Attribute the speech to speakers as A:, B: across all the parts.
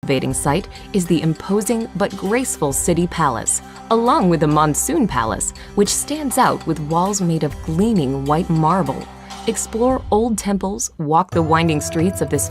A: captivating sight is the imposing but graceful City Palace, along with the Monsoon Palace, which stands out with walls made of gleaming white marble. Explore old temples, walk the winding streets of this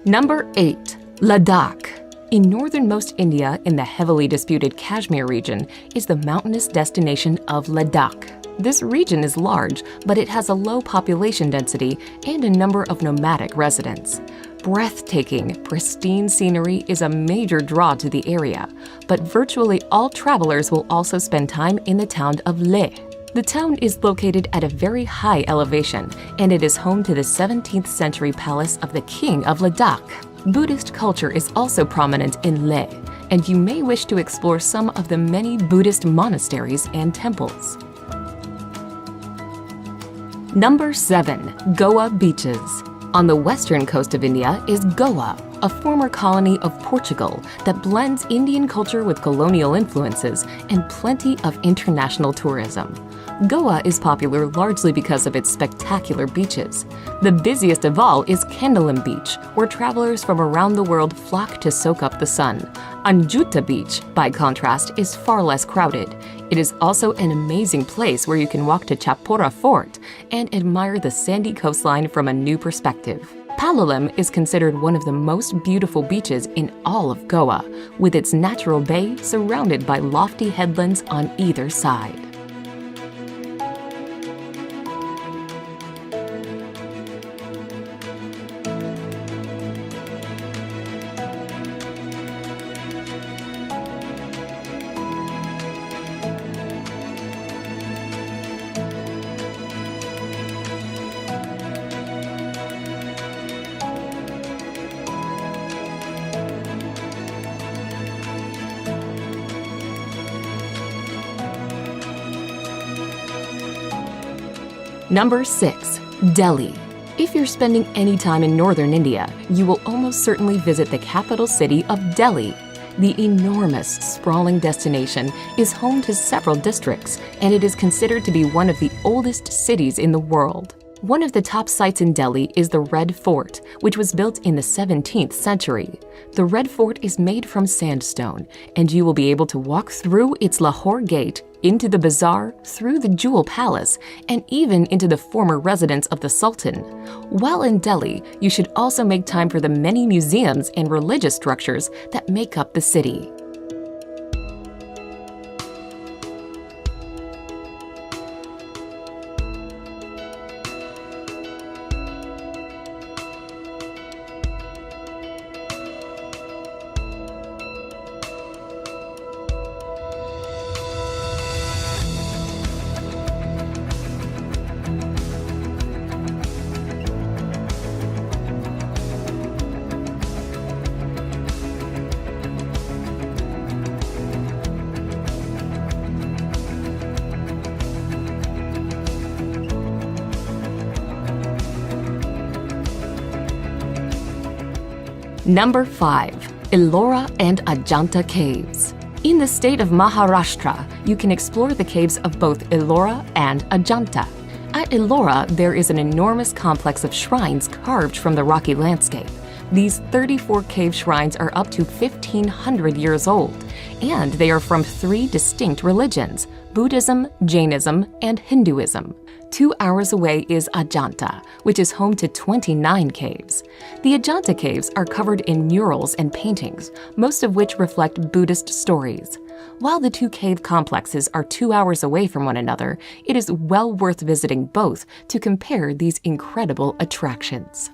A: Number 8. Ladakh. In northernmost India, in the heavily disputed Kashmir region, is the mountainous destination of Ladakh. This region is large, but it has a low population density and a number of nomadic residents. Breathtaking, pristine scenery is a major draw to the area, but virtually all travelers will also spend time in the town of Leh. The town is located at a very high elevation, and it is home to the 17th century palace of the King of Ladakh. Buddhist culture is also prominent in Leh, and you may wish to explore some of the many Buddhist monasteries and temples. Number 7. Goa beaches. On the western coast of India is Goa, a former colony of Portugal that blends Indian culture with colonial influences and plenty of international tourism. Goa is popular largely because of its spectacular beaches. The busiest of all is Kendalum Beach, where travelers from around the world flock to soak up the sun. Anjuta Beach, by contrast, is far less crowded. It is also an amazing place where you can walk to Chapora Fort and admire the sandy coastline from a new perspective. Palolem is considered one of the most beautiful beaches in all of Goa, with its natural bay surrounded by lofty headlands on either side. Number 6. Delhi. If you're spending any time in northern India, you will almost certainly visit the capital city of Delhi. The enormous, sprawling destination is home to several districts, and it is considered to be one of the oldest cities in the world. One of the top sites in Delhi is the Red Fort, which was built in the 17th century. The Red Fort is made from sandstone, and you will be able to walk through its Lahore Gate, into the bazaar, through the Jewel Palace, and even into the former residence of the Sultan. While in Delhi, you should also make time for the many museums and religious structures that make up the city. Number 5. Ellora and Ajanta Caves. In the state of Maharashtra, you can explore the caves of both Ellora and Ajanta. At Ellora, there is an enormous complex of shrines carved from the rocky landscape. These 34 cave shrines are up to 1,500 years old, and they are from 3 distinct religions: Buddhism, Jainism, and Hinduism. 2 hours away is Ajanta, which is home to 29 caves. The Ajanta caves are covered in murals and paintings, most of which reflect Buddhist stories. While the 2 cave complexes are 2 hours away from one another, it is well worth visiting both to compare these incredible attractions.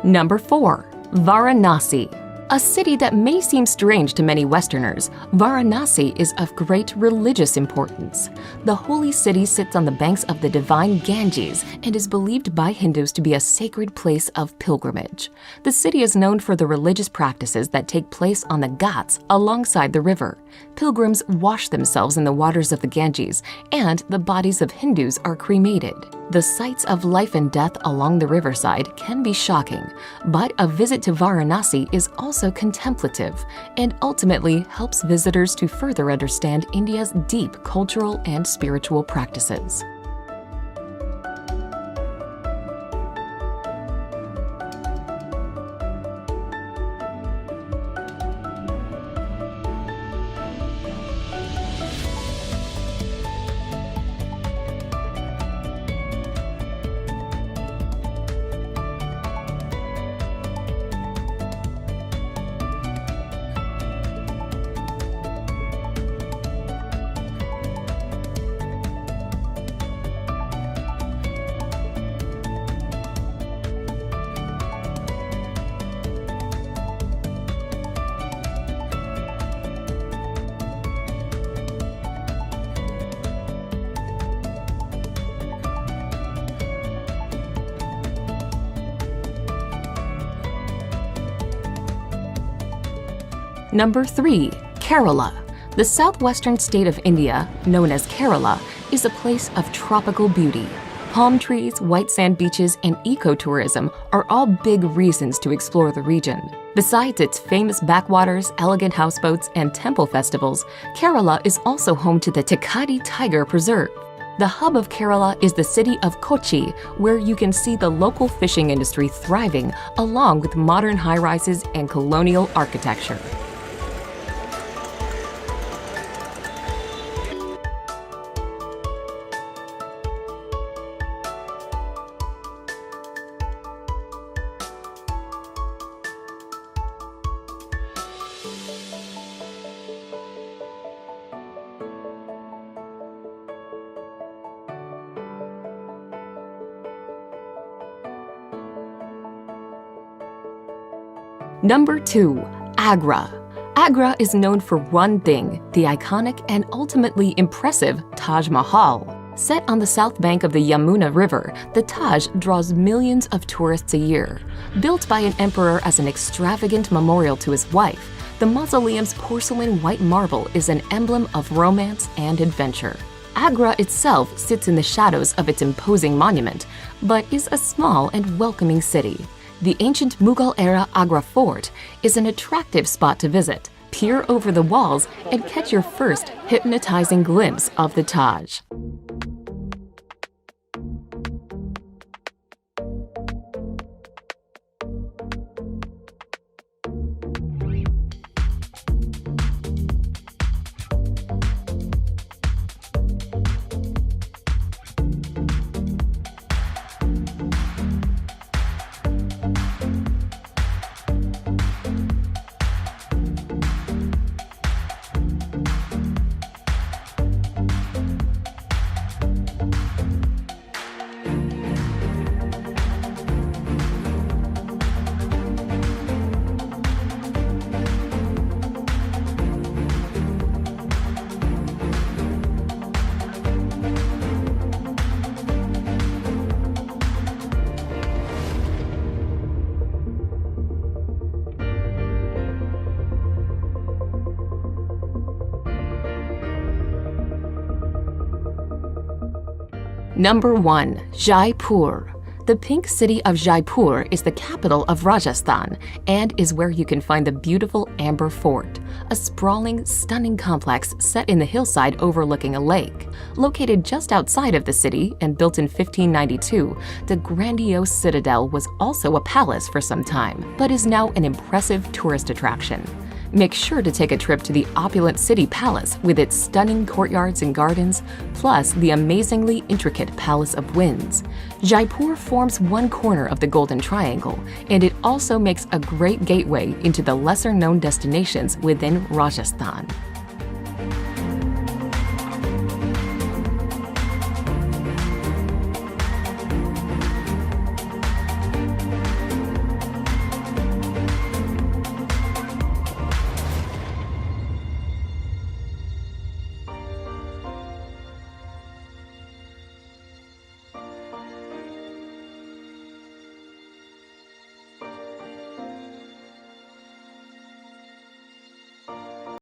A: Number 4. Varanasi. A city that may seem strange to many Westerners, Varanasi is of great religious importance. The holy city sits on the banks of the divine Ganges and is believed by Hindus to be a sacred place of pilgrimage. The city is known for the religious practices that take place on the Ghats alongside the river. Pilgrims wash themselves in the waters of the Ganges, and the bodies of Hindus are cremated. The sights of life and death along the riverside can be shocking, but a visit to Varanasi is also contemplative and ultimately helps visitors to further understand India's deep cultural and spiritual practices. Number 3. Kerala. The southwestern state of India, known as Kerala, is a place of tropical beauty. Palm trees, white sand beaches, and ecotourism are all big reasons to explore the region. Besides its famous backwaters, elegant houseboats, and temple festivals, Kerala is also home to the Thekkady Tiger Preserve. The hub of Kerala is the city of Kochi, where you can see the local fishing industry thriving along with modern high-rises and colonial architecture. Number 2. Agra. Agra is known for one thing: the iconic and ultimately impressive Taj Mahal. Set on the south bank of the Yamuna River, the Taj draws millions of tourists a year. Built by an emperor as an extravagant memorial to his wife, the mausoleum's porcelain white marble is an emblem of romance and adventure. Agra itself sits in the shadows of its imposing monument, but is a small and welcoming city. The ancient Mughal-era Agra Fort is an attractive spot to visit. Peer over the walls and catch your first hypnotizing glimpse of the Taj. Number 1. Jaipur. The Pink City of Jaipur is the capital of Rajasthan and is where you can find the beautiful Amber Fort, a sprawling, stunning complex set in the hillside overlooking a lake. Located just outside of the city and built in 1592, the grandiose citadel was also a palace for some time, but is now an impressive tourist attraction. Make sure to take a trip to the opulent city palace with its stunning courtyards and gardens, plus the amazingly intricate Palace of Winds. Jaipur forms one corner of the Golden Triangle, and it also makes a great gateway into the lesser-known destinations within Rajasthan.